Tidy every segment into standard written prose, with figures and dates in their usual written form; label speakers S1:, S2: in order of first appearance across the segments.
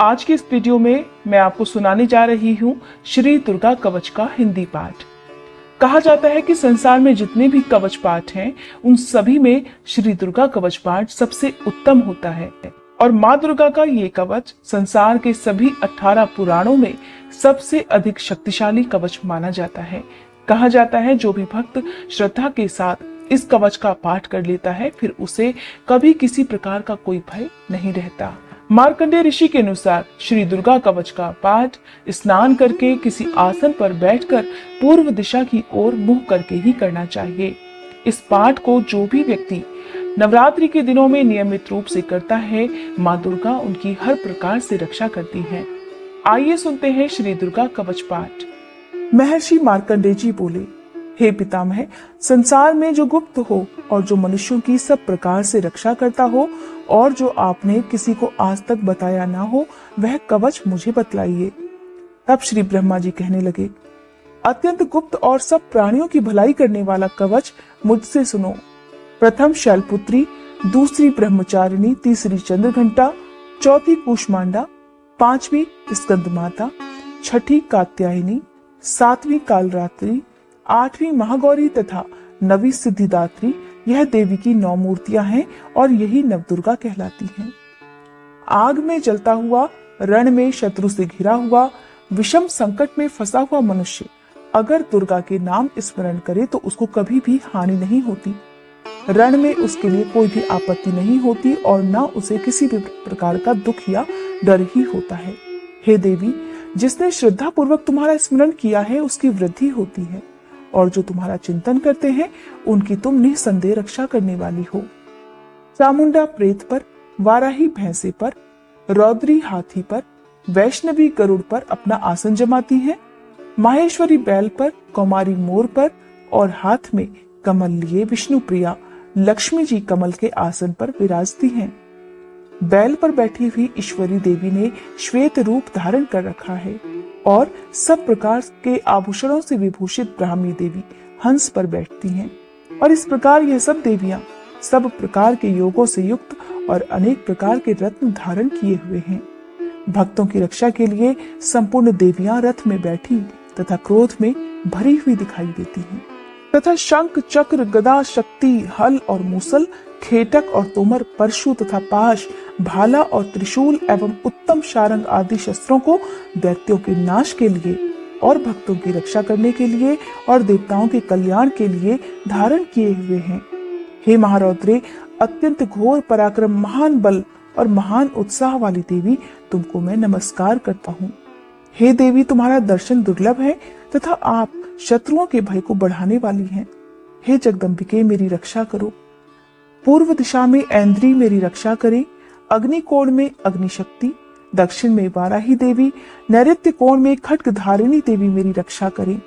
S1: आज की इस वीडियो में मैं आपको सुनाने जा रही हूँ श्री दुर्गा कवच का हिंदी पाठ। कहा जाता है कि संसार में जितने भी कवच पाठ हैं, उन सभी में श्री दुर्गा कवच पाठ सबसे उत्तम होता है और माँ दुर्गा का ये कवच संसार के सभी 18 पुराणों में सबसे अधिक शक्तिशाली कवच माना जाता है। कहा जाता है जो भी भक्त श्रद्धा के साथ इस कवच का पाठ कर लेता है, फिर उसे कभी किसी प्रकार का कोई भय नहीं रहता। मार्कंडेय ऋषि के अनुसार श्री दुर्गा कवच का पाठ स्नान करके किसी आसन पर बैठकर पूर्व दिशा की ओर मुंह करके ही करना चाहिए। इस पाठ को जो भी व्यक्ति नवरात्रि के दिनों में नियमित रूप से करता है, माँ दुर्गा उनकी हर प्रकार से रक्षा करती है। आइए सुनते हैं श्री दुर्गा कवच पाठ। महर्षि मार्कंडेय जी बोले, हे पितामह, संसार में जो गुप्त हो और जो मनुष्यों की सब प्रकार से रक्षा करता हो और जो आपने किसी को आज तक बताया ना हो, वह कवच मुझे बतलाइए। तब श्री ब्रह्मा जी कहने लगे, अत्यंत गुप्त और सब प्राणियों की भलाई करने वाला कवच मुझसे सुनो। प्रथम शैलपुत्री, दूसरी ब्रह्मचारिणी, तीसरी चंद्रघंटा, चौथी कूष्मांडा, पांचवी स्कंदमाता, छठी कात्यायनी, सातवीं कालरात्रि, आठवीं महागौरी तथा नवी सिद्धिदात्री, यह देवी की 9 मूर्तियां हैं और यही नवदुर्गा कहलाती हैं। आग में जलता हुआ, रण में शत्रु से घिरा हुआ, विषम संकट में फंसा हुआ मनुष्य अगर दुर्गा के नाम स्मरण करे तो उसको कभी भी हानि नहीं होती। रण में उसके लिए कोई भी आपत्ति नहीं होती और न उसे किसी भी प्रकार का दुख या डर ही होता है। हे देवी, जिसने श्रद्धा पूर्वक तुम्हारा स्मरण किया है उसकी वृद्धि होती है और जो तुम्हारा चिंतन करते हैं उनकी तुम निसंदेह रक्षा करने वाली हो। चामुंडा प्रेत पर, वाराही भैंसे पर, रौद्री हाथी पर, वैष्णवी गरुड़ पर अपना आसन जमाती हैं, माहेश्वरी बैल पर, कौमारी मोर पर और हाथ में कमल लिए विष्णु प्रिया लक्ष्मी जी कमल के आसन पर विराजती हैं। बैल पर बैठी हुई ईश्वरी देवी ने श्वेत रूप धारण कर रखा है और सब प्रकार के आभूषणों से विभूषित ब्राह्मी देवी हंस पर बैठती हैं। और इस प्रकार यह सब देवियां सब प्रकार के योगों से युक्त और अनेक प्रकार के रत्न धारण किए हुए हैं। भक्तों की रक्षा के लिए संपूर्ण देवियां रथ में बैठी तथा क्रोध में भरी हुई दिखाई देती हैं तथा शंख, चक्र, गदा, शक्ति, हल और मूसल, खेटक और तोमर, परशु तथा पाश, भाला और त्रिशूल एवं उत्तम शारंग आदि शस्त्रों को दैत्यों के नाश के लिए और भक्तों की रक्षा करने के लिए और देवताओं के कल्याण के लिए धारण किए हुए हैं। हे महारौद्रे, अत्यंत घोर पराक्रम, महान बल और महान उत्साह वाली देवी, तुमको मैं नमस्कार करता हूँ। हे देवी, तुम्हारा दर्शन दुर्लभ है तथा आप शत्रुओं के भय को बढ़ाने वाली हैं। हे जगदम्बिके, मेरी रक्षा करो। पूर्व दिशा में ऐन्द्री मेरी रक्षा करे, अग्नि कोण में अग्निशक्ति, दक्षिण में वाराही देवी, नैऋत्य कोण में खड्गधारिणी देवी मेरी रक्षा करे,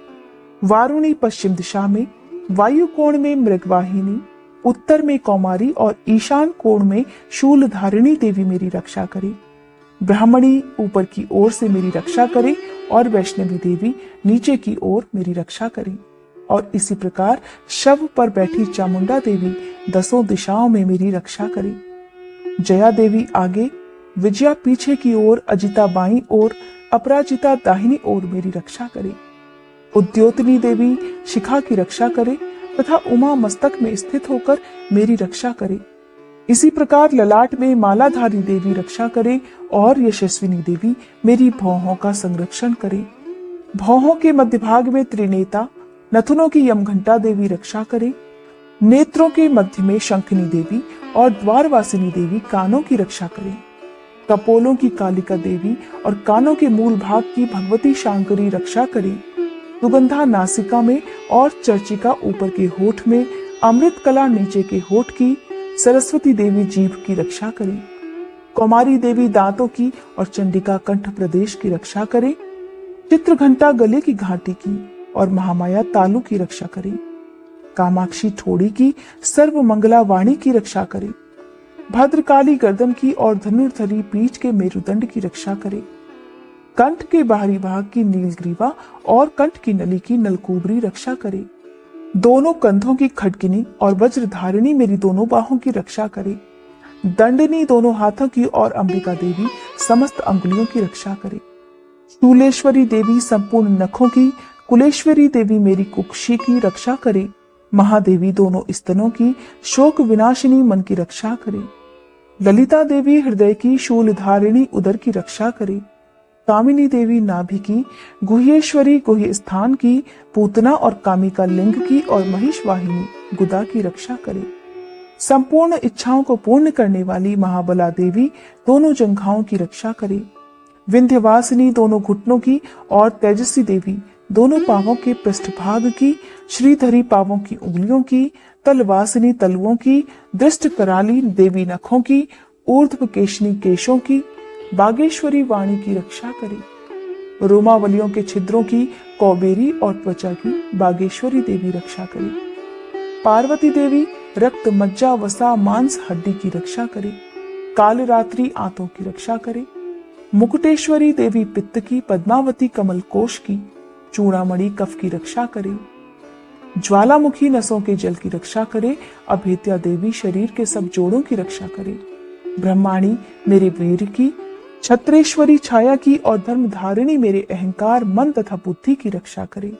S1: वारुणी पश्चिम दिशा में, वायु कोण में मृगवाहिनी, उत्तर में कौमारी और ईशान कोण में शूलधारिणी देवी मेरी रक्षा करे, ब्राह्मणी ऊपर की ओर से मेरी रक्षा करे और वैष्णवी देवी नीचे की ओर मेरी रक्षा करे। और इसी प्रकार शव पर बैठी चामुंडा देवी 10 दिशाओं में मेरी रक्षा करे। जया देवी आगे, विजया पीछे की ओर, अजिता बाईं ओर, अपराजिता दाहिनी ओर मेरी रक्षा करे। उद्योतनी देवी शिखा की रक्षा करे तथा उमा मस्तक में स्थित होकर मेरी रक्षा करे। इसी प्रकार ललाट में मालाधारी देवी रक्षा करे और यशस्विनी देवी मेरी भौहों का संरक्षण करे। भौहों के मध्य भाग में त्रिनेता, नथुनों की यमघंटा देवी रक्षा करे। नेत्रों के मध्य में शंखनी देवी और द्वारवासिनी देवी कानों की रक्षा करे। कपोलों की कालिका देवी और कानों के मूल भाग की भगवती शांकरी रक्षा करे। सुगंधा नासिका में और चर्चिका ऊपर के होठ में, अमृत कला नीचे के होठ की, सरस्वती देवी जीभ की रक्षा करे। कौमारी देवी दांतों की और चंडिका कंठ प्रदेश की रक्षा करे। चित्रघंटा गले की घाटी की और महामाया तालू की रक्षा करे। कामाक्षी ठोड़ी की, सर्वमंगला वाणी की रक्षा करे। भद्रकाली गर्दन की और धनुर्धरी पीठ के मेरुदंड की रक्षा करे। कंठ के बाहरी भाग की नीलग्रीवा और कंठ की नली की नलकूबरी रक्षा करे। दोनों कंधों की खड्गिनी और वज्रधारिणी मेरी दोनों बाहों की रक्षा करे। दंडनी दोनों हाथों की और अंबिका देवी समस्त अंगुलियों की रक्षा करे। शूलेश्वरी देवी संपूर्ण नखों की, कुलेश्वरी देवी मेरी कुक्षी की रक्षा करे। महादेवी दोनों स्तनों की, शोक विनाशिनी मन की रक्षा करे। ललिता देवी हृदय की, शूलधारिणी उदर की रक्षा करे। कामिनी देवी नाभि की, गुह्येश्वरी गुह्य स्थान की, पूतना और कामिका लिंग की और महिषवाहिनी गुदा की रक्षा करे। संपूर्ण इच्छाओं को पूर्ण करने वाली महाबला देवी दोनों जंघाओं की रक्षा करे। विंध्यवासिनी दोनों घुटनों की और तेजस्वी देवी दोनों पांवों के पृष्ठभाग की, श्रीधरी पांवों की उंगलियों की, तलवासिनी तलुओं की, दृष्ट कराली देवी नखों की, ऊर्ध्व केशनी केशों की, बागेश्वरी वाणी की रक्षा करे। रोमावलियों के छिद्रों की, कौबेरी और त्वचा की बागेश्वरी देवी रक्षा करे। पार्वती देवी रक्त मज्जा वसा मांस हड्डी की रक्षा करे। कालरात्रि आंतों की रक्षा करे। मुकुटेश्वरी देवी पित्त की, पद्मावती कमल कोश की, चूड़ामणि कफ की रक्षा करे। ज्वालामुखी नसों के जल की रक्षा करे। अभेद्या देवी शरीर के सब जोड़ों की रक्षा करे। ब्रह्माणी मेरे वीर की, छत्रेश्वरी छाया की और धर्मधारिणी मेरे अहंकार मन तथा बुद्धि की रक्षा करे।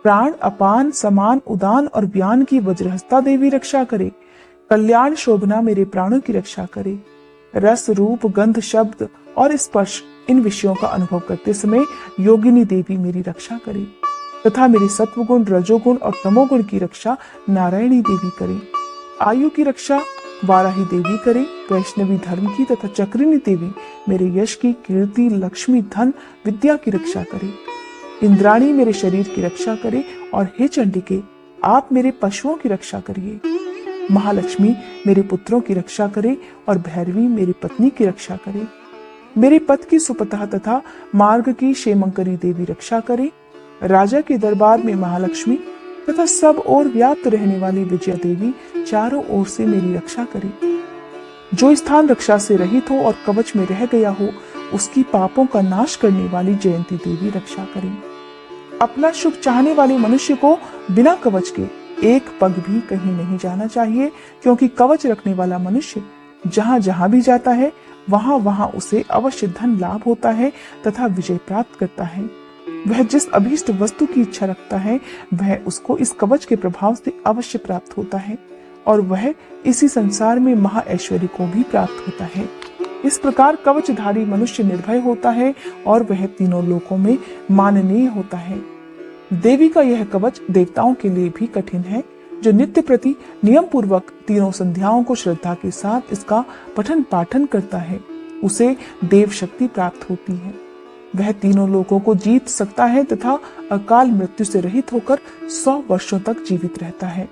S1: प्राण अपान समान उदान और व्यान की वज्रहस्ता देवी रक्षा करे। कल्याण शोभना मेरे प्राणों की रक्षा करे। रस रूप गंध शब्द और स्पर्श इन विषयों का अनुभव करते समय योगिनी देवी मेरी रक्षा करे तथा मेरे सत्वगुण रजोगुण और तमोगुण की रक्षा नारायणी देवी करे। आयु की रक्षा वाराही देवी करे। वैष्णवी धर्म की तथा चक्रिणी देवी मेरे यश की, कीर्ति लक्ष्मी धन विद्या की रक्षा करे। इंद्राणी मेरे शरीर की रक्षा करे और हे चंडिके आप मेरे पशुओं की रक्षा करिए। महालक्ष्मी मेरे पुत्रों की रक्षा करे और भैरवी मेरी पत्नी की रक्षा करे। मेरे पथ की सुपतः तथा मार्ग की क्षेमंकरी देवी रक्षा करे। राजा के दरबार में महालक्ष्मी तथा सब ओर व्याप्त रहने वाली विजया देवी चारों ओर से मेरी रक्षा करे। जो स्थान रक्षा से रहित हो और कवच में रह गया हो उसकी पापों का नाश करने वाली जयंती देवी रक्षा करे। अपना सुख चाहने वाले मनुष्य को बिना कवच के एक पग भी कहीं नहीं जाना चाहिए, क्योंकि कवच रखने वाला मनुष्य जहां जहां भी जाता है वहां वहां उसे अवश्य धन लाभ होता है तथा विजय प्राप्त करता है। वह जिस अभीष्ट वस्तु की इच्छा रखता है वह उसको इस कवच के प्रभाव से अवश्य प्राप्त होता है और वह इसी संसार में महा ऐश्वर्य को भी प्राप्त होता है। इस प्रकार कवचधारी मनुष्य निर्भय होता है और वह तीनों लोकों में माननीय होता है। देवी का यह कवच देवताओं के लिए भी कठिन है। जो नित्य प्रति नियम पूर्वक तीनों संध्याओं को श्रद्धा के साथ इसका पठन पाठन करता है उसे देव शक्ति प्राप्त होती है। वह तीनों लोगों को जीत सकता है तथा अकाल मृत्यु से रहित होकर 100 वर्षों तक जीवित रहता है।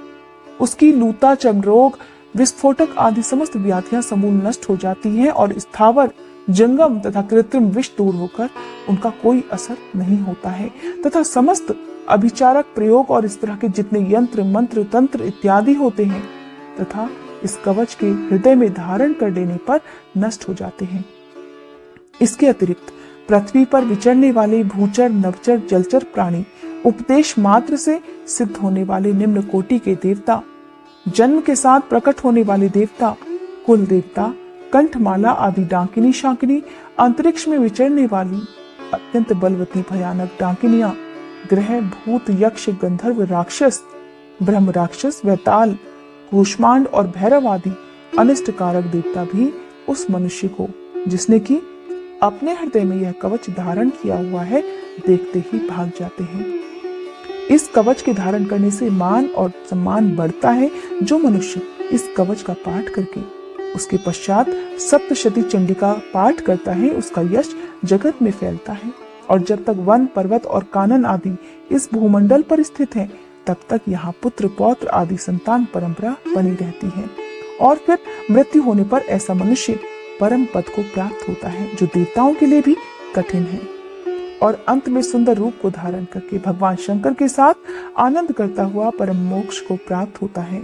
S1: उसकी लूता चर्मरोग विस्फोटक आदि समस्त व्याधियां समूल नष्ट हो जाती हैं और स्थावर जंगम तथा कृत्रिम विष दूर होकर उनका कोई असर नहीं होता है तथा समस्त अभिचारक प्रयोग और इस तरह के जितने यंत्र मंत्र तंत्र इत्यादि होते हैं तथा इस कवच के हृदय में धारण कर लेने पर नष्ट हो जाते हैं। इसके अतिरिक्त पृथ्वी पर विचरने वाले भूचर नवचर जलचर प्राणी, उपदेश मात्र से सिद्ध होने वाले निम्न कोटि के देवता, जन्म के साथ प्रकट होने वाले देवता, कुल देवता, कंठमाला आदि डाकिनी शाकिनी, अंतरिक्ष में विचरने वाली अत्यंत बलवती भयानक डाकिनियां, ग्रह भूत यक्ष गंधर्व राक्षस, ब्रह्म राक्षस वैताल कूष्मांड और भैरव आदि अनिष्ट कारक देवता भी उस मनुष्य को जिसने कि अपने हृदय में यह कवच धारण किया हुआ है देखते ही भाग जाते हैं। इस कवच के धारण करने से मान और सम्मान बढ़ता है। जो मनुष्य इस कवच का पाठ करके उसके पश्चात सप्तशती चंडिका पाठ करता है उसका यश जगत में फैलता है और जब तक वन पर्वत और कानन आदि इस भूमंडल पर स्थित हैं तब तक यहाँ पुत्र पौत्र आदि संतान परंपरा बनी रहती है और फिर मृत्यु होने पर ऐसा मनुष्य परम पद को प्राप्त होता है जो देवताओं के लिए भी कठिन है और अंत में सुंदर रूप को धारण करके भगवान शंकर के साथ आनंद करता हुआ परम मोक्ष को प्राप्त होता है।